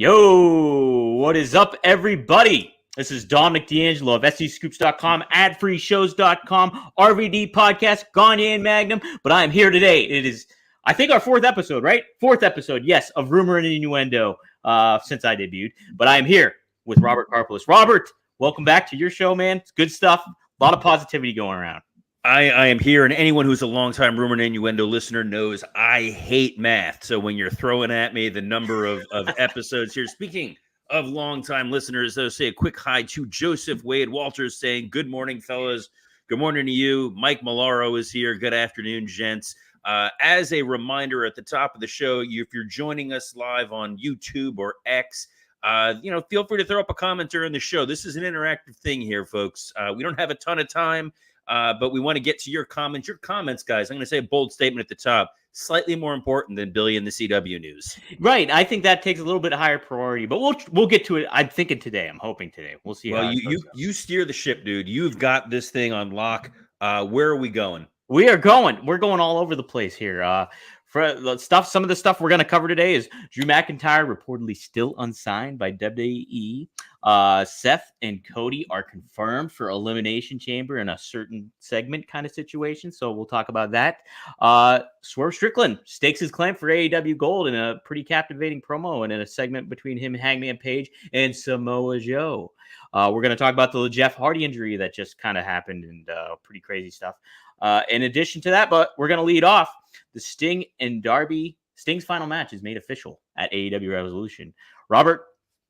Yo, what is up, everybody? This is Dominic DeAngelo of SCScoops.com, adfreeshows.com, RVD Podcast, Gagne and Magnum. But I am here today. It is, I think, our fourth episode, right? Fourth episode, yes, of Rumor and Innuendo since I debuted. But I am here with Robert Karpeles. Robert, welcome back to your show, man. It's good stuff. A lot of positivity going around. I am here, and anyone who's a longtime Rumor and Innuendo listener knows I hate math. So when you're throwing at me the number of episodes here, speaking of longtime listeners, though, say a quick hi to Joseph Wade Walters saying, good morning, fellas. Good morning to you. Mike Malaro is here. Good afternoon, gents. As a reminder at the top of the show, if you're joining us live on YouTube or X, feel free to throw up a comment during the show. This is an interactive thing here, folks. We don't have a ton of time. But we want to get to your comments. Your comments, guys, I'm going to say a bold statement at the top, slightly more important than Billy and the CW news. Right. I think that takes a little bit higher priority, but we'll get to it. I'm thinking today. I'm hoping today. We'll see. Well, you steer the ship, dude. You've got this thing on lock. Where are we going? We're going all over the place here. For the stuff, some of the stuff we're going to cover today is Drew McIntyre reportedly still unsigned by WWE. Seth and Cody are confirmed for Elimination Chamber in a certain segment kind of situation. So we'll talk about that. Swerve Strickland stakes his claim for AEW Gold in a pretty captivating promo and in a segment between him, Hangman Page, and Samoa Joe. We're going to talk about the Jeff Hardy injury that just kind of happened and pretty crazy stuff. In addition to that, but we're going to lead off the Sting and Darby. Sting's final match is made official at AEW Revolution. Robert,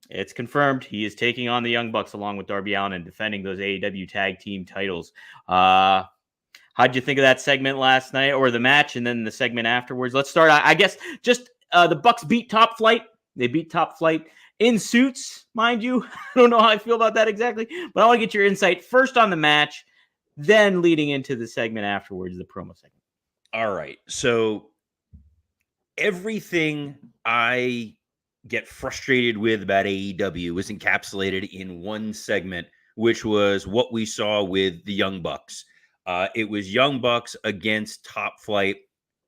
it's confirmed he is taking on the Young Bucks along with Darby Allin and defending those AEW tag team titles. How'd you think of that segment last night, or the match and then the segment afterwards? Let's start, I guess, just the Bucks beat Top Flight. They beat Top Flight in suits, mind you. I don't know how I feel about that exactly, but I want to get your insight first on the match, then leading into the segment afterwards, the promo segment. All right. So everything I get frustrated with about AEW was encapsulated in one segment, which was what we saw with the Young Bucks. It was Young Bucks against Top Flight,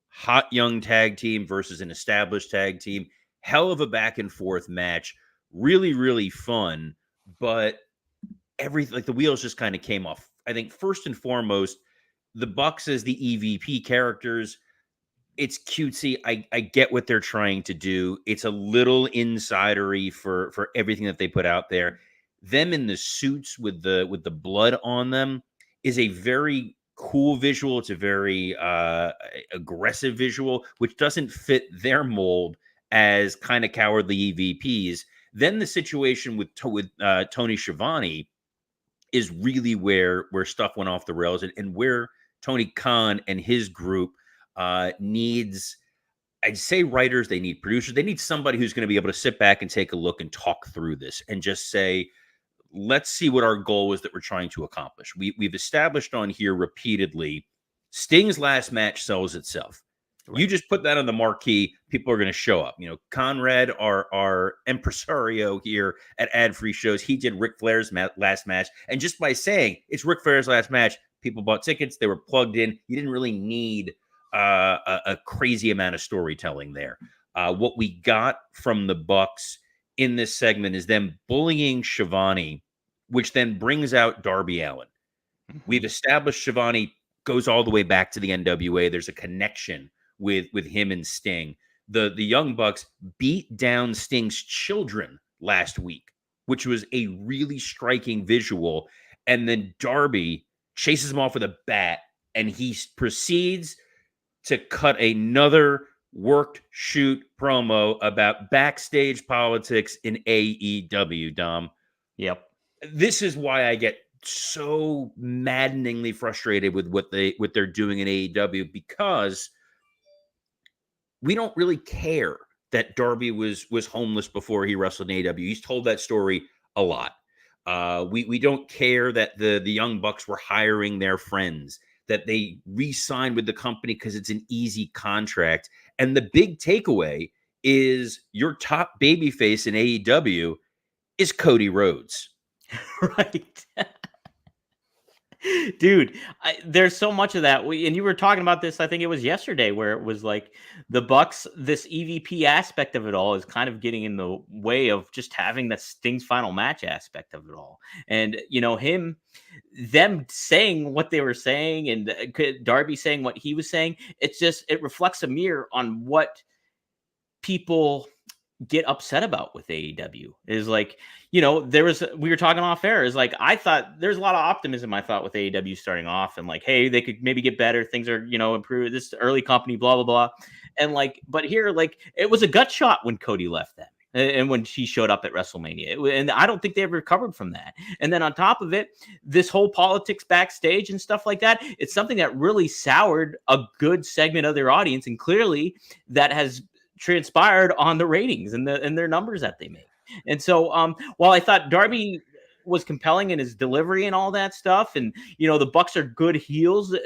hot young tag team versus an established tag team. Hell of a back and forth match. Really, really fun. But the wheels just kind of came off. I think first and foremost, the Bucks as the EVP characters, it's cutesy. I get what they're trying to do. It's a little insidery for everything that they put out there. Them in the suits with the blood on them is a very cool visual. It's a very aggressive visual, which doesn't fit their mold as kind of cowardly EVPs. Then the situation with Tony Schiavone is really where stuff went off the rails and where Tony Khan and his group needs, I'd say writers, they need producers, they need somebody who's going to be able to sit back and take a look and talk through this and just say, let's see what our goal is that we're trying to accomplish. We've established on here repeatedly, Sting's last match sells itself. Right. You just put that on the marquee, people are going to show up. Conrad, our impresario here at Ad Free Shows, he did Ric Flair's last match. And just by saying it's Ric Flair's last match, people bought tickets. They were plugged in. You didn't really need a crazy amount of storytelling there. What we got from the Bucks in this segment is them bullying Schiavone, which then brings out Darby Allin. Mm-hmm. We've established Schiavone goes all the way back to the NWA. There's a connection with him and Sting. The Young Bucks beat down Sting's children last week, which was a really striking visual. And then Darby chases him off with a bat, and he proceeds to cut another worked shoot promo about backstage politics in AEW, Dom. Yep. This is why I get so maddeningly frustrated with what they're doing in AEW, because we don't really care that Darby was homeless before he wrestled in AEW. He's told that story a lot. We don't care that the Young Bucks were hiring their friends, that they re-signed with the company because it's an easy contract. And the big takeaway is your top babyface in AEW is Cody Rhodes. Right. Dude, there's so much of that. And you were talking about this, I think it was yesterday, where it was like the Bucks, this EVP aspect of it all is kind of getting in the way of just having that Sting's final match aspect of it all. And, them saying what they were saying and Darby saying what he was saying, it reflects a mirror on what people get upset about with AEW is like, we were talking off air is like, I thought there's a lot of optimism. I thought with AEW starting off and like, hey, they could maybe get better. Things are, improved. This early company, blah, blah, blah. And like, but here, like it was a gut shot when Cody left them. And when she showed up at WrestleMania, and I don't think they ever recovered from that. And then on top of it, this whole politics backstage and stuff like that, it's something that really soured a good segment of their audience. And clearly that has transpired on the ratings and their numbers that they make. And so while I thought Darby was compelling in his delivery and all that stuff, and the Bucks are good heels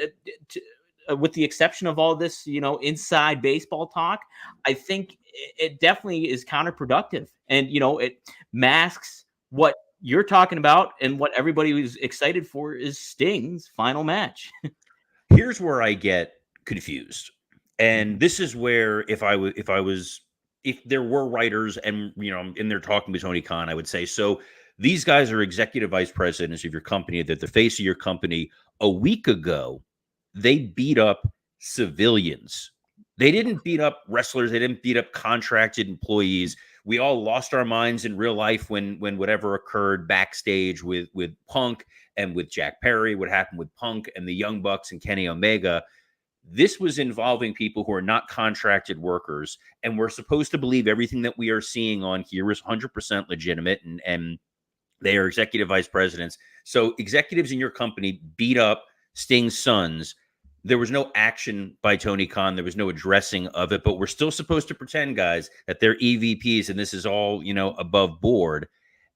with the exception of all this inside baseball talk, I think it definitely is counterproductive, and it masks what you're talking about and what everybody was excited for is Sting's final match. Here's where I get confused. And this is where if there were writers and in there talking with Tony Khan, I would say, so these guys are executive vice presidents of your company, that the face of your company. A week ago, they beat up civilians. They didn't beat up wrestlers. They didn't beat up contracted employees. We all lost our minds in real life when whatever occurred backstage with Punk and with Jack Perry, what happened with Punk and the Young Bucks and Kenny Omega. This was involving people who are not contracted workers, and we're supposed to believe everything that we are seeing on here is 100% legitimate, and they are executive vice presidents. So executives in your company beat up Sting's sons. There was no action by Tony Khan. There was no addressing of it, but we're still supposed to pretend, guys, that they're EVPs and this is all, above board.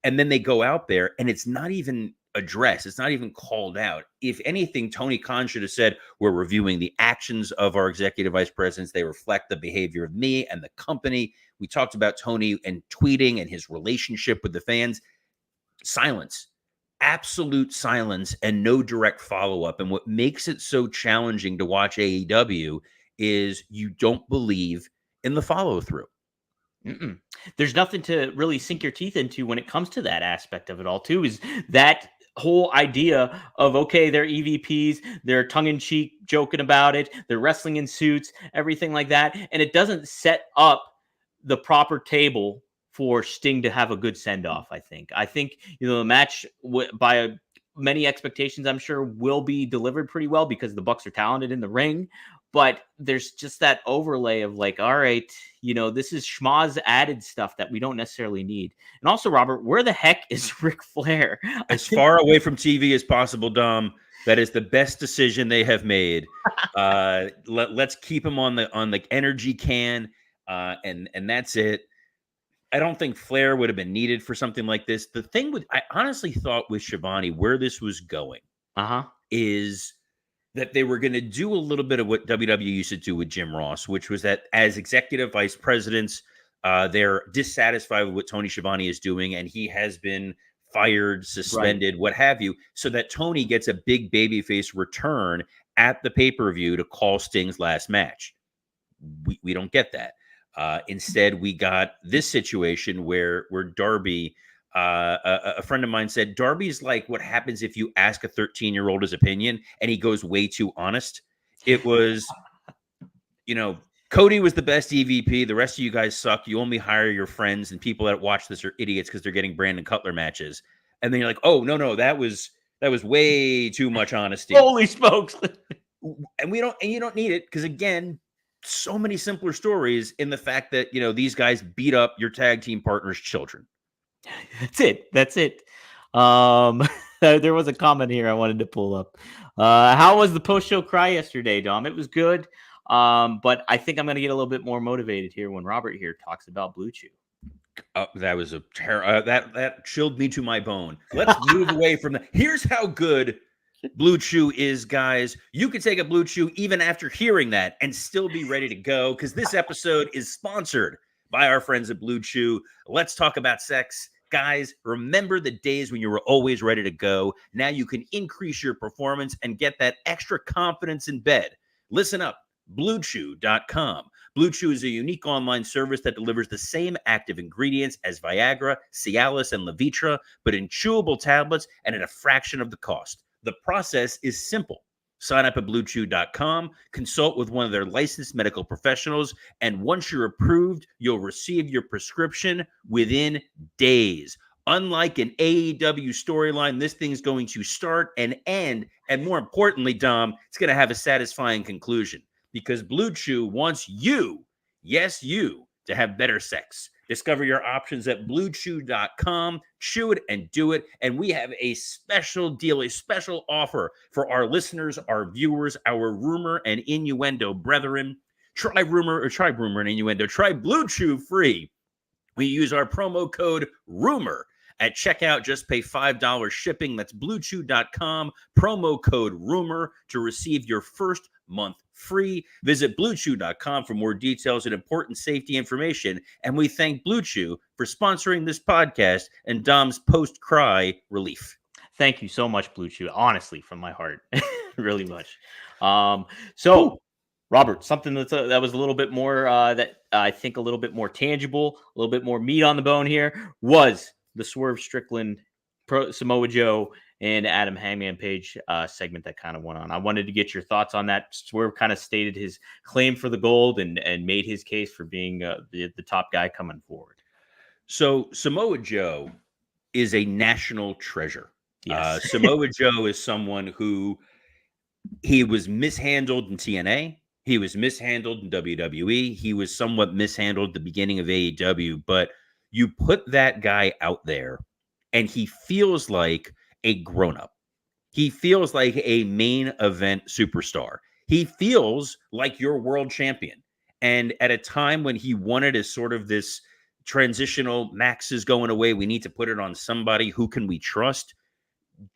And then they go out there and it's not even addressed. It's not even called out. If anything, Tony Khan should have said, we're reviewing the actions of our executive vice presidents. They reflect the behavior of me and the company. We talked about Tony and tweeting and his relationship with the fans. Silence. Absolute silence and no direct follow-up. And what makes it so challenging to watch AEW is you don't believe in the follow-through. There's nothing to really sink your teeth into when it comes to that aspect of it all, too, is that whole idea of, okay, they're EVPs, they're tongue-in-cheek joking about it, they're wrestling in suits, everything like that. And it doesn't set up the proper table for Sting to have a good send-off, I think. The match by many expectations, I'm sure, will be delivered pretty well because the Bucks are talented in the ring. But there's just that overlay of like, all right, this is schmaz added stuff that we don't necessarily need. And also, Robert, where the heck is Ric Flair? As far away from TV as possible, Dom. That is the best decision they have made. Let's keep him on the energy can, and that's it. I don't think Flair would have been needed for something like this. The thing I honestly thought with Shivani, where this was going, is that they were going to do a little bit of what WWE used to do with Jim Ross, which was that as executive vice presidents, they're dissatisfied with what Tony Schiavone is doing, and he has been fired, suspended, what have you, so that Tony gets a big babyface return at the pay-per-view to call Sting's last match. We don't get that. Instead, we got this situation where Darby, a friend of mine said, Darby's like what happens if you ask a 13-year-old his opinion and he goes way too honest. It was, Cody was the best EVP. The rest of you guys suck. You only hire your friends, and people that watch this are idiots because they're getting Brandon Cutler matches. And then you're like, oh, no, that was way too much honesty. Holy smokes. And you don't need it because, again, so many simpler stories in the fact that, these guys beat up your tag team partner's children. That's it. There was a comment here I wanted to pull up. How was the post-show cry yesterday, Dom? It was good. But I think I'm going to get a little bit more motivated here when Robert here talks about Blue Chew. That was a that chilled me to my bone. Let's move away from that. Here's how good Blue Chew is, guys. You can take a Blue Chew even after hearing that and still be ready to go, because this episode is sponsored by our friends at Blue Chew. Let's talk about sex Guys, remember the days when you were always ready to go. Now you can increase your performance and get that extra confidence in bed. Listen up, BlueChew.com. Blue Chew is a unique online service that delivers the same active ingredients as Viagra, Cialis, and Levitra, but in chewable tablets and at a fraction of the cost. The process is simple. Sign up at BlueChew.com, consult with one of their licensed medical professionals, and once you're approved, you'll receive your prescription within days. Unlike an AEW storyline, this thing's going to start and end, and more importantly, Dom, it's going to have a satisfying conclusion because Blue Chew wants you, yes, you, to have better sex. Discover your options at BlueChew.com. Chew it and do it. And we have a special deal, a special offer for our listeners, our viewers, our Rumor and Innuendo brethren. Try Rumor and Innuendo. Try Blue Chew free. We use our promo code RUMOR. At checkout, just pay $5 shipping. That's BlueChew.com, promo code RUMOR to receive your first month free. Visit BlueChew.com for more details and important safety information. And we thank Blue Chew for sponsoring this podcast and Dom's post-cry relief. Thank you so much, Blue Chew. Honestly, from my heart, really much. So, Robert, something that was a little bit more that I think a little bit more tangible, a little bit more meat on the bone here was the Swerve Strickland, Samoa Joe, and Adam Hangman Page segment that kind of went on. I wanted to get your thoughts on that. Swerve kind of stated his claim for the gold and made his case for being the top guy coming forward. So Samoa Joe is a national treasure. Yes. Samoa Joe is someone who he was mishandled in TNA. He was mishandled in WWE. He was somewhat mishandled at the beginning of AEW, but you put that guy out there and he feels like a grown-up. He feels like a main event superstar. He feels like your world champion. And at a time when he wanted as sort of this transitional, Max is going away, we need to put it on somebody who can we trust.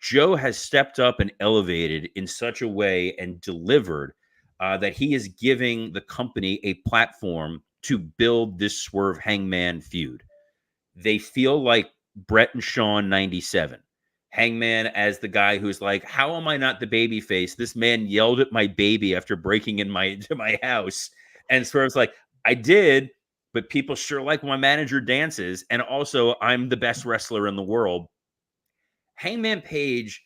Joe has stepped up and elevated in such a way and delivered that he is giving the company a platform to build this Swerve Hangman feud. They feel like Brett and Shawn 97. Hangman as the guy who's like, how am I not the baby face? This man yelled at my baby after breaking into my house. And Swerve's like, I did, but people sure like when my manager dances. And also, I'm the best wrestler in the world. Hangman Page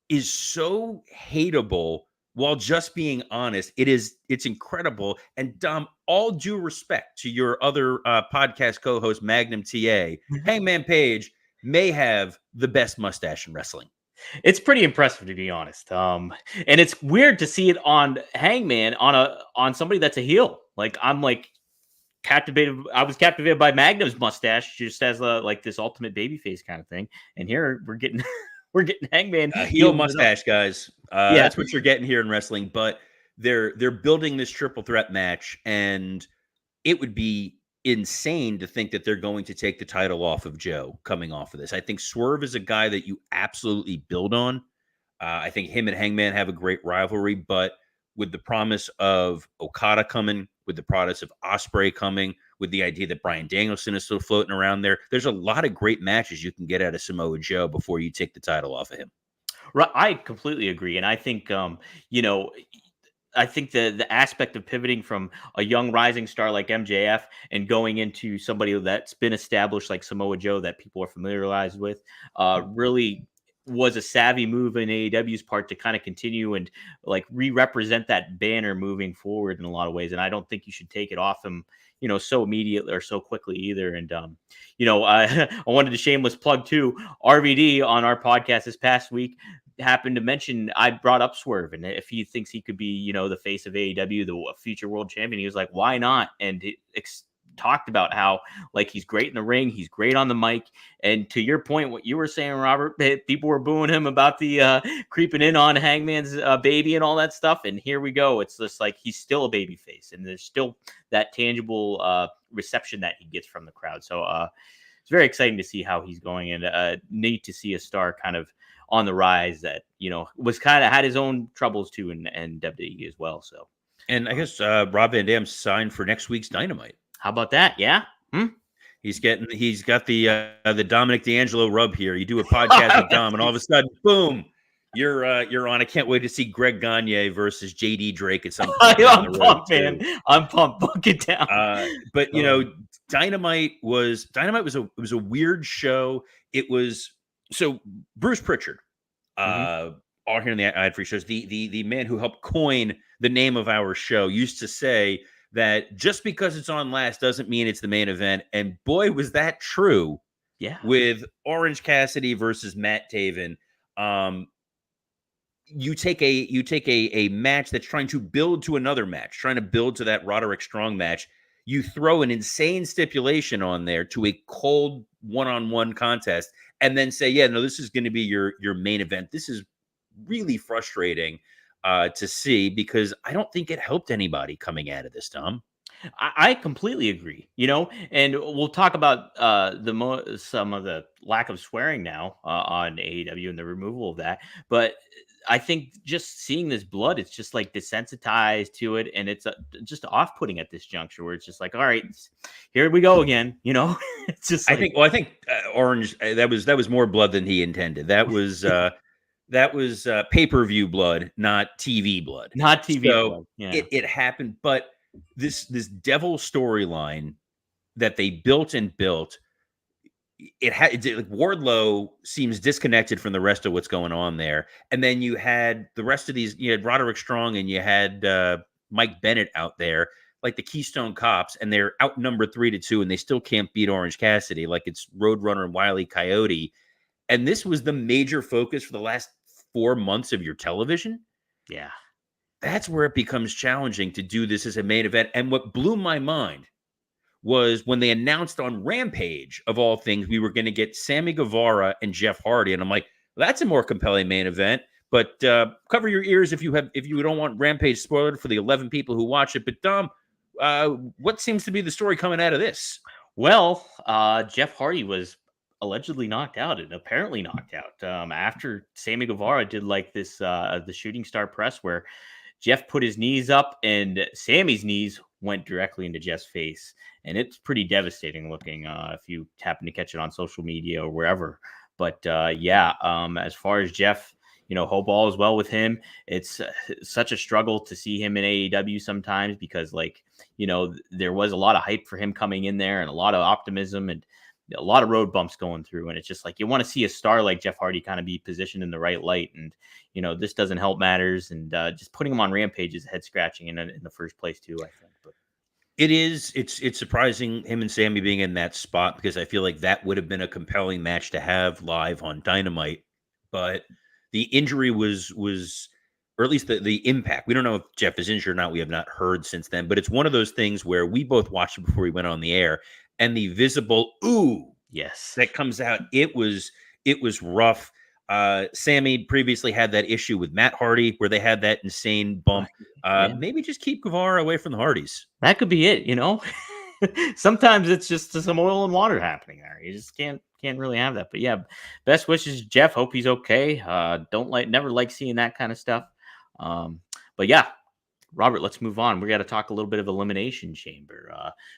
is so hateable while just being honest. It's incredible. And Dom, all due respect to your other podcast co-host, Magnum TA, Hangman Page may have the best mustache in wrestling. It's pretty impressive, to be honest. And it's weird to see it on Hangman on somebody that's a heel. Like I'm like captivated. I was captivated by Magnum's mustache just as like this ultimate babyface kind of thing. And here we're getting Hangman heel mustache, guys. Yeah, that's what you're getting here in wrestling. But they're building this triple threat match, and it would be insane to think that they're going to take the title off of Joe coming off of this. I think Swerve is a guy that you absolutely build on. I think him and Hangman have a great rivalry, but with the promise of Okada coming, with the promise of Ospreay coming, with the idea that Bryan Danielson is still floating around there's a lot of great matches you can get out of Samoa Joe before you take the title off of him. Right, I completely agree, and I think I think the aspect of pivoting from a young rising star like MJF and going into somebody that's been established like Samoa Joe that people are familiarized with really was a savvy move in AEW's part to kind of continue and like re-represent that banner moving forward in a lot of ways. And I don't think you should take it off him, so immediately or so quickly either. And, I wanted to shameless plug too, RVD on our podcast this past week happened to mention, I brought up Swerve and if he thinks he could be, the face of AEW, the future world champion, he was like, why not? And it talked about how like he's great in the ring, he's great on the mic, and to your point, what you were saying, Robert, people were booing him about the creeping in on Hangman's baby and all that stuff, and here we go. It's just like he's still a baby face, and there's still that tangible reception that he gets from the crowd. So it's very exciting to see how he's going, and neat to see a star kind of on the rise that was kind of had his own troubles too in WWE as well. So, and I guess Rob Van Dam signed for next week's Dynamite. How about that? Yeah. He's got the Dominic DeAngelo rub here. You do a podcast with Dom, and all of a sudden, boom, you're on. I can't wait to see Greg Gagne versus JD Drake at some point down the I'm road. pumped, man. I'm pumped. Book it down. But Dynamite was a weird show. It was so Bruce Pritchard, all here in the Ad Free shows, the man who helped coin the name of our show, used to say that just because it's on last doesn't mean it's the main event. And boy, was that true. Yeah. With Orange Cassidy versus Matt Taven. You take a match that's trying to build to another match, trying to build to that Roderick Strong match. You throw an insane stipulation on there to a cold one-on-one contest, and then say, yeah, no, this is going to be your main event. This is really frustrating to see, because I don't think it helped anybody coming out of this, Tom. I completely agree, and we'll talk about some of the lack of swearing now on AEW and the removal of that. But I think just seeing this blood, it's just like desensitized to it, and it's just off-putting at this juncture, where it's just like, all right, here we go again. It's just. Like, I think Orange, that was more blood than he intended. That was pay-per-view blood, not TV blood. Not TV so blood. Yeah. It happened, but this devil storyline that they built, like Wardlow seems disconnected from the rest of what's going on there. And then you had the rest of these, you had Roderick Strong and you had Mike Bennett out there, like the Keystone Cops, and they're outnumbered 3-2, and they still can't beat Orange Cassidy, like it's Roadrunner and Wile E. Coyote. And this was the major focus for the last 4 months of your television. Yeah. That's where it becomes challenging to do this as a main event. And what blew my mind was when they announced on Rampage, of all things, we were going to get Sammy Guevara and Jeff Hardy. And I'm like, well, that's a more compelling main event. But cover your ears if you don't want Rampage spoiled for the 11 people who watch it. But Dom, what seems to be the story coming out of this? Well, Jeff Hardy was allegedly knocked out, and apparently knocked out after Sammy Guevara did like this the shooting star press, where Jeff put his knees up and Sammy's knees went directly into Jeff's face, and it's pretty devastating looking if you happen to catch it on social media or wherever. But as far as Jeff, hope all is well with him. It's such a struggle to see him in AEW sometimes, because there was a lot of hype for him coming in there and a lot of optimism and a lot of road bumps going through. And it's just like, you want to see a star like Jeff Hardy kind of be positioned in the right light. And, this doesn't help matters. And just putting him on Rampage is head scratching in the first place too, I think. But it's surprising him and Sammy being in that spot, because I feel like that would have been a compelling match to have live on Dynamite. But the injury was, or at least the impact. We don't know if Jeff is injured or not. We have not heard since then, but it's one of those things where we both watched it before we went on the air, and the visible ooh, yes, that comes out, it was rough. Sammy previously had that issue with Matt Hardy where they had that insane bump. Maybe just keep Guevara away from the Hardys. That could be it. Sometimes it's just some oil and water happening there. You just can't really have that. But yeah, best wishes, Jeff. Hope he's okay. Never like seeing that kind of stuff. But yeah, Robert, let's move on. We got to talk a little bit of Elimination Chamber.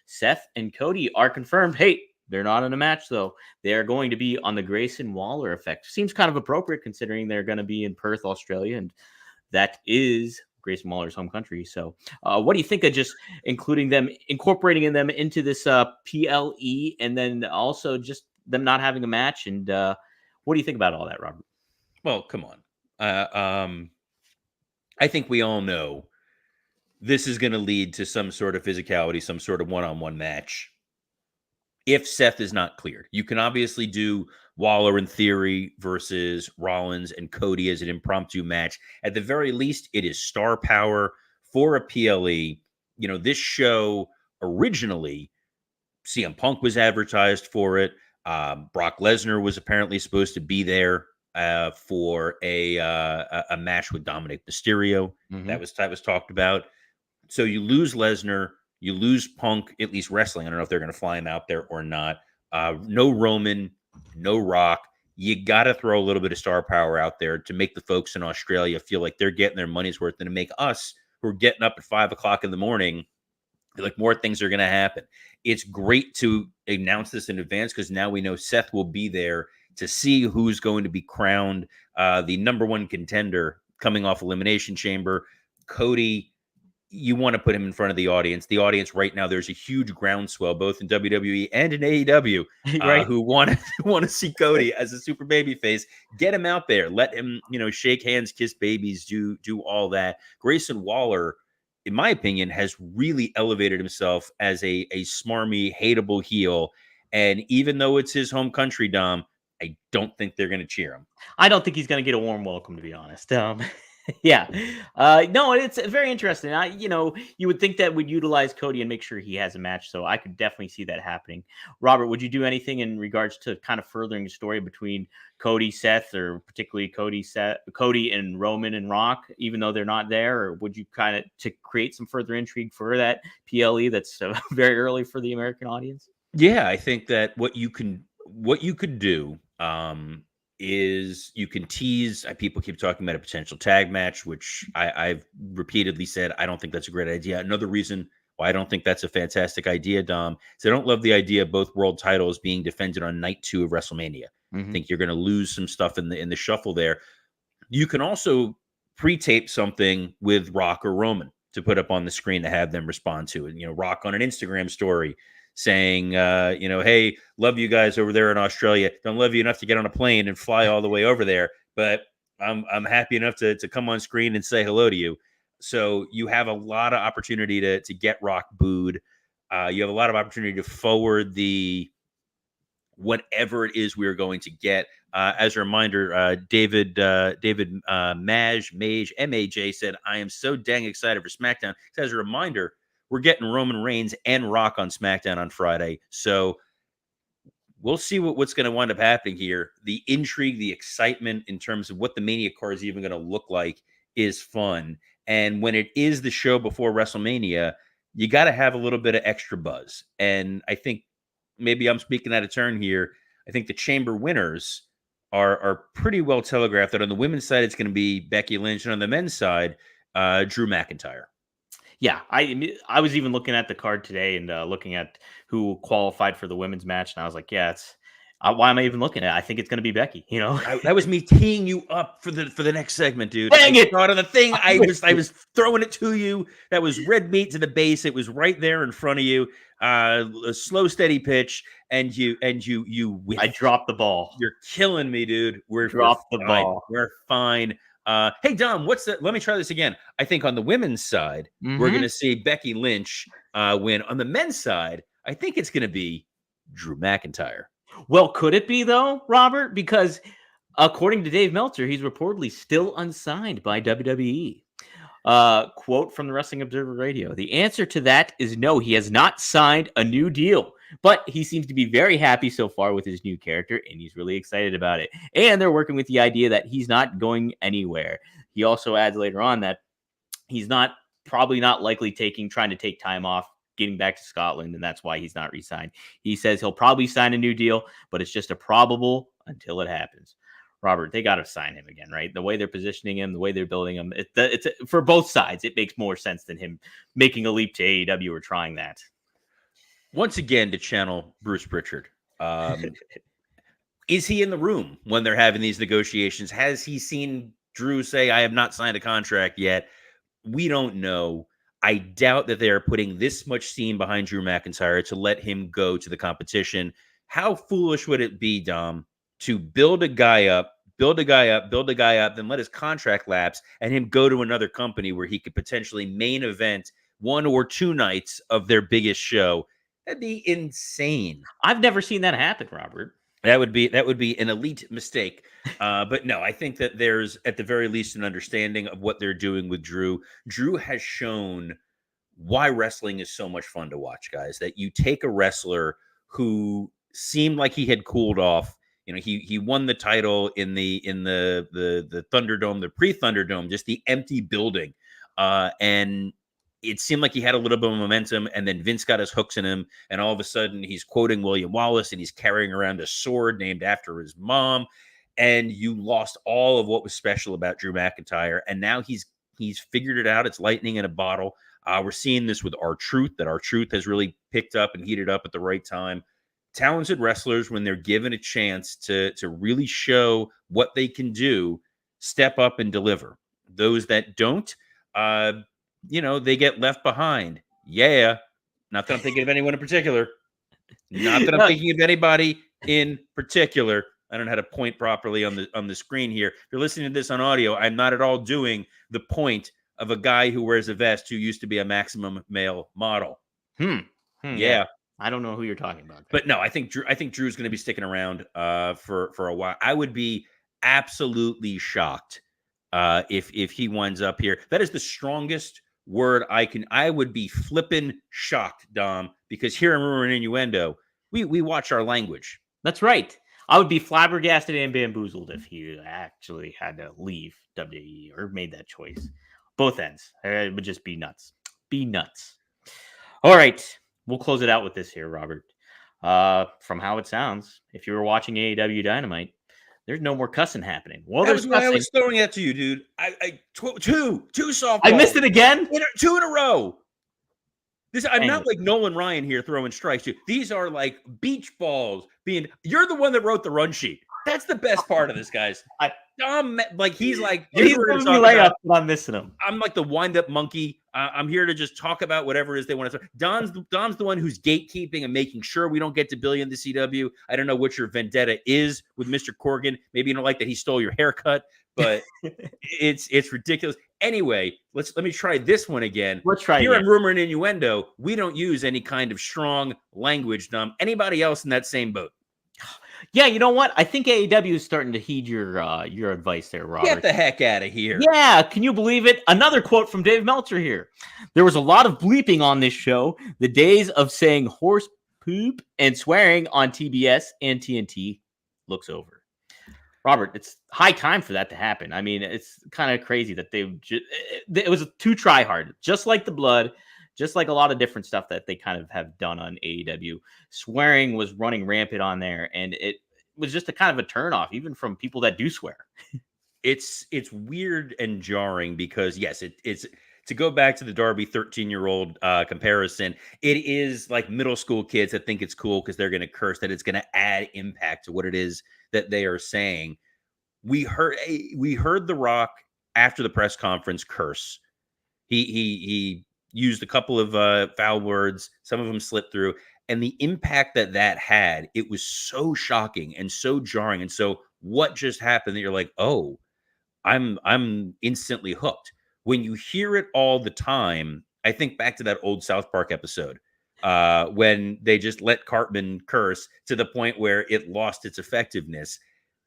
Seth and Cody are confirmed. Hey, they're not in a match, though. They are going to be on the Grayson Waller effect. Seems kind of appropriate considering they're going to be in Perth, Australia, and that is Grayson Waller's home country. So what do you think of just incorporating them into this PLE, and then also just them not having a match? And what do you think about all that, Robert? Well, come on. I think we all know this is going to lead to some sort of physicality, some sort of one-on-one match. If Seth is not cleared, you can obviously do Waller in theory versus Rollins and Cody as an impromptu match. At the very least, it is star power for a PLE. This show originally, CM Punk was advertised for it. Brock Lesnar was apparently supposed to be there for a match with Dominic Mysterio. Mm-hmm. That was talked about. So you lose Lesnar, you lose Punk, at least wrestling. I don't know if they're going to fly him out there or not. No Roman, no Rock. You got to throw a little bit of star power out there to make the folks in Australia feel like they're getting their money's worth, and to make us, who are getting up at 5 o'clock in the morning like more things are going to happen. It's great to announce this in advance because now we know Seth will be there to see who's going to be crowned the number one contender coming off Elimination Chamber. Cody, you want to put him in front of the audience. The audience right now, there's a huge groundswell, both in WWE and in AEW, Right. who want to see Cody as a super baby face. Get him out there. Let him, shake hands, kiss babies, do all that. Grayson Waller, in my opinion, has really elevated himself as a smarmy, hateable heel. And even though it's his home country, Dom, I don't think they're going to cheer him. I don't think he's going to get a warm welcome, to be honest. Yeah. No, it's very interesting. You would think that would utilize Cody and make sure he has a match. So I could definitely see that happening. Robert, would you do anything in regards to kind of furthering the story between Cody, Seth, or particularly Cody and Roman and Rock, even though they're not there? Or would you kind of to create some further intrigue for that PLE that's very early for the American audience? Yeah, I think that what you could do is you can tease. People keep talking about a potential tag match, which I've repeatedly said I don't think that's a great idea. Another reason why I don't think that's a fantastic idea, Dom, is I don't love the idea of both world titles being defended on night 2 of WrestleMania. I think you're going to lose some stuff in the shuffle there. You can also pre-tape something with Rock or Roman to put up on the screen to have them respond to it. Rock on an Instagram story saying, hey, love you guys over there in Australia. Don't love you enough to get on a plane and fly all the way over there, but I'm happy enough to come on screen and say hello to you. So you have a lot of opportunity to get Rock booed. You have a lot of opportunity to forward the whatever it is we're going to get. As a reminder, David Maj MAJ said, I am so dang excited for SmackDown. So as a reminder, we're getting Roman Reigns and Rock on SmackDown on Friday. So we'll see what's going to wind up happening here. The intrigue, the excitement in terms of what the Mania card is even going to look like is fun. And when it is the show before WrestleMania, you got to have a little bit of extra buzz. And I think maybe I'm speaking out of turn here. I think the Chamber winners are pretty well telegraphed that on the women's side, it's going to be Becky Lynch. And on the men's side, Drew McIntyre. Yeah, I was even looking at the card today and looking at who qualified for the women's match, and I was like, yeah, it's why am I even looking at it? I think it's going to be Becky. That was me teeing you up for the next segment, dude. Dang it! Not on the thing. I was throwing it to you. That was red meat to the base. It was right there in front of you. A slow, steady pitch, and you. I dropped the ball. You're killing me, dude. We're the ball. We're fine. Hey, Dom, let me try this again. I think on the women's side, we're going to see Becky Lynch win. On the men's side, I think it's going to be Drew McIntyre. Well, could it be, though, Robert? Because according to Dave Meltzer, he's reportedly still unsigned by WWE. Quote from the Wrestling Observer Radio. The answer to that is no, he has not signed a new deal. But he seems to be very happy so far with his new character, and he's really excited about it. And they're working with the idea that he's not going anywhere. He also adds later on that he's probably not likely trying to take time off, getting back to Scotland, and that's why he's not re-signed. He says he'll probably sign a new deal, but it's just a probable until it happens. Robert, they got to sign him again, right? The way they're positioning him, the way they're building him, it's for both sides. It makes more sense than him making a leap to AEW or trying that. Once again, to channel Bruce Pritchard, is he in the room when they're having these negotiations? Has he seen Drew say, I have not signed a contract yet? We don't know. I doubt that they are putting this much steam behind Drew McIntyre to let him go to the competition. How foolish would it be, Dom, to build a guy up, then let his contract lapse and him go to another company where he could potentially main event 1 or 2 nights of their biggest show? That'd be insane. I've never seen that happen, Robert. That would be an elite mistake. But no, I think that there's at the very least an understanding of what they're doing with Drew. Drew has shown why wrestling is so much fun to watch, guys. That you take a wrestler who seemed like he had cooled off. He won the title in the Thunderdome, the pre-Thunderdome, just the empty building, and it seemed like he had a little bit of momentum, and then Vince got his hooks in him, and all of a sudden he's quoting William Wallace, and he's carrying around a sword named after his mom, and you lost all of what was special about Drew McIntyre, and now he's figured it out. It's lightning in a bottle. We're seeing this with R-Truth, that R-Truth has really picked up and heated up at the right time. Talented wrestlers, when they're given a chance to really show what they can do, step up and deliver. Those that don't, they get left behind. Yeah. Not that I'm thinking of anyone in particular. Not that I'm thinking of anybody in particular. I don't know how to point properly on the screen here. If you're listening to this on audio, I'm not at all doing the point of a guy who wears a vest who used to be a Maximum Male model. Yeah. I don't know who you're talking about. But no, I think Drew's going to be sticking around for a while. I would be absolutely shocked if he winds up here. That is the strongest word I would be flippin' shocked, Dom, because here in Rumor and Innuendo, we watch our language. That's right. I would be flabbergasted and bamboozled if he actually had to leave WWE or made that choice. Both ends. It would just be nuts. Be nuts. All right. We'll close it out with this here, Robert. From how it sounds, if you were watching AEW Dynamite, there's no more cussing happening. Well, that was why I was throwing that to you, dude. Two softballs. I missed it again. Two in a row. I'm not like Nolan Ryan here throwing strikes. Dude. These are like beach balls. You're the one that wrote the run sheet. That's the best part of this, guys. Dom, he's like, he's giving me layups, but I'm missing him. I'm like the wind-up monkey. I'm here to just talk about whatever it is they want to. Dom's the one who's gatekeeping and making sure we don't get to Billy in the CW. I don't know what your vendetta is with Mr. Corgan. Maybe you don't like that he stole your haircut, but it's ridiculous. Anyway, let me try this one again. Let's try here in Rumor and Innuendo. We don't use any kind of strong language, Dom. Anybody else in that same boat? Yeah, you know what? I think AEW is starting to heed your advice there, Robert. Get the heck out of here. Yeah, can you believe it? Another quote from Dave Meltzer here. There was a lot of bleeping on this show. The days of saying horse poop and swearing on TBS and TNT looks over. Robert, it's high time for that to happen. I mean, it's kind of crazy that it was too try hard, just like the blood. Just like a lot of different stuff that they kind of have done on AEW. Swearing was running rampant on there, and it was just a kind of a turnoff, even from people that do swear. It's weird and jarring because, yes, it's to go back to the Darby 13-year-old comparison, it is like middle school kids that think it's cool because they're going to curse, that it's going to add impact to what it is that they are saying. We heard The Rock after the press conference curse. He used a couple of foul words. Some of them slipped through. And the impact that had, it was so shocking and so jarring. And so what just happened that you're like, oh, I'm instantly hooked. When you hear it all the time, I think back to that old South Park episode when they just let Cartman curse to the point where it lost its effectiveness.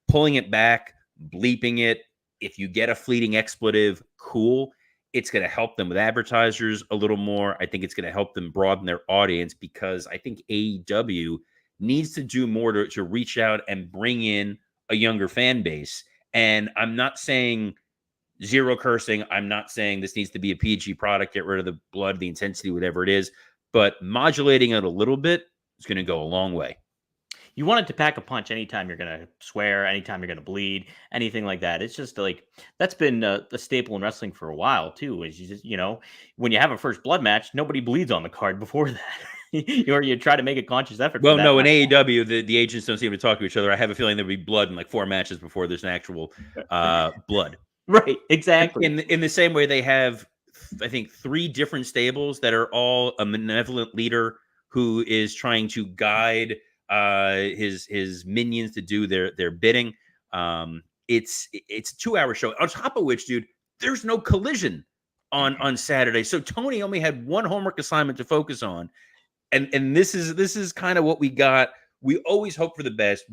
Pulling it back, bleeping it. If you get a fleeting expletive, cool. It's going to help them with advertisers a little more. I think it's going to help them broaden their audience because I think AEW needs to do more to reach out and bring in a younger fan base. And I'm not saying zero cursing. I'm not saying this needs to be a PG product, get rid of the blood, the intensity, whatever it is. But modulating it a little bit is going to go a long way. You want it to pack a punch anytime you're going to swear, anytime you're going to bleed, anything like that. It's just like that's been a staple in wrestling for a while too. Is you just when you have a first blood match, nobody bleeds on the card before that, or you try to make a conscious effort. Well, no, in AEW, the agents don't seem to talk to each other. I have a feeling there'll be blood in like 4 matches before there's an actual blood. Right, exactly. In the same way, they have I think 3 different stables that are all a benevolent leader who is trying to guide his minions to do their bidding. It's a 2-hour show. On top of which, dude, there's no collision on Saturday. So Tony only had one homework assignment to focus on. And this is kind of what we got. We always hope for the best.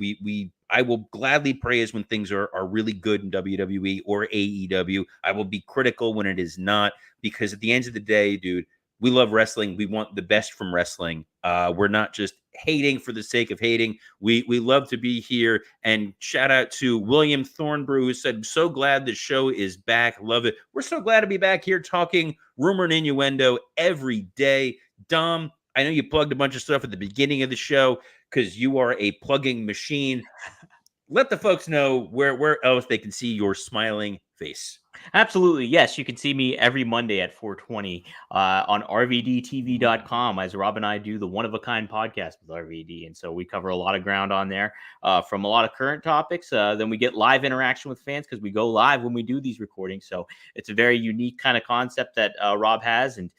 I will gladly praise when things are really good in WWE or AEW. I will be critical when it is not, because at the end of the day, dude, we love wrestling. We want the best from wrestling. We're not just hating for the sake of hating. We love to be here. And shout out to William Thornbrew, who said, so glad the show is back. Love it. We're so glad to be back here talking Rumor and Innuendo every day. Dom, I know you plugged a bunch of stuff at the beginning of the show because you are a plugging machine. Let the folks know where else they can see your smiling face. Absolutely. Yes. You can see me every Monday at 4:20 on rvdtv.com as Rob and I do the One of a Kind podcast with RVD. And so we cover a lot of ground on there from a lot of current topics. Then we get live interaction with fans because we go live when we do these recordings. So it's a very unique kind of concept that Rob has. And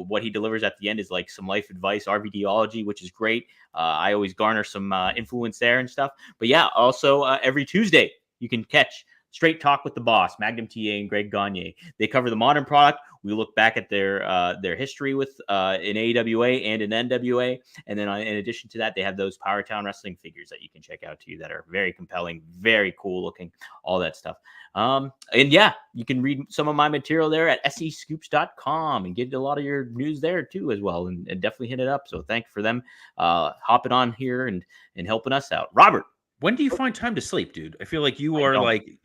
what he delivers at the end is like some life advice, RVDology, which is great. I always garner some influence there and stuff. But yeah, also every Tuesday you can catch Straight Talk with the Boss, Magnum TA and Greg Gagne. They cover the modern product. We look back at their history with in AEWA and in NWA. And then in addition to that, they have those Powertown Wrestling figures that you can check out too that are very compelling, very cool looking, all that stuff. And yeah, you can read some of my material there at SEScoops.com and get a lot of your news there too as well. And definitely hit it up. So thank you for them hopping on here and helping us out. Robert. When do you find time to sleep, dude? I feel like you are like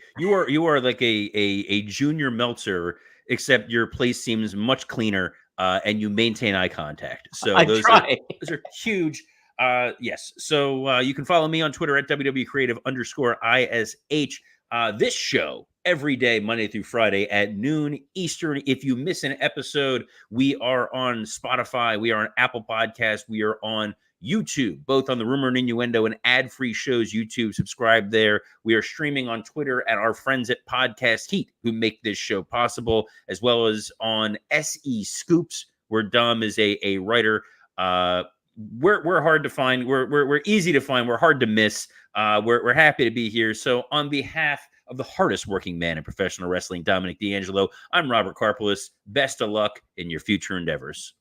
a junior Meltzer, except your place seems much cleaner, and you maintain eye contact. So those are huge. Yes. So you can follow me on Twitter at WWCreative_ISH. This show every day, Monday through Friday at noon Eastern. If you miss an episode, we are on Spotify, we are on Apple Podcasts, we are on YouTube, both on the Rumor and Innuendo and ad-free shows YouTube. Subscribe there. We are streaming on Twitter at our friends at Podcast Heat who make this show possible, as well as on SE Scoops, where Dom is a writer. We're hard to find. We're easy to find. We're hard to miss. We're happy to be here. So on behalf of the hardest working man in professional wrestling, Dominic DeAngelo, I'm Robert Karpeles. Best of luck in your future endeavors.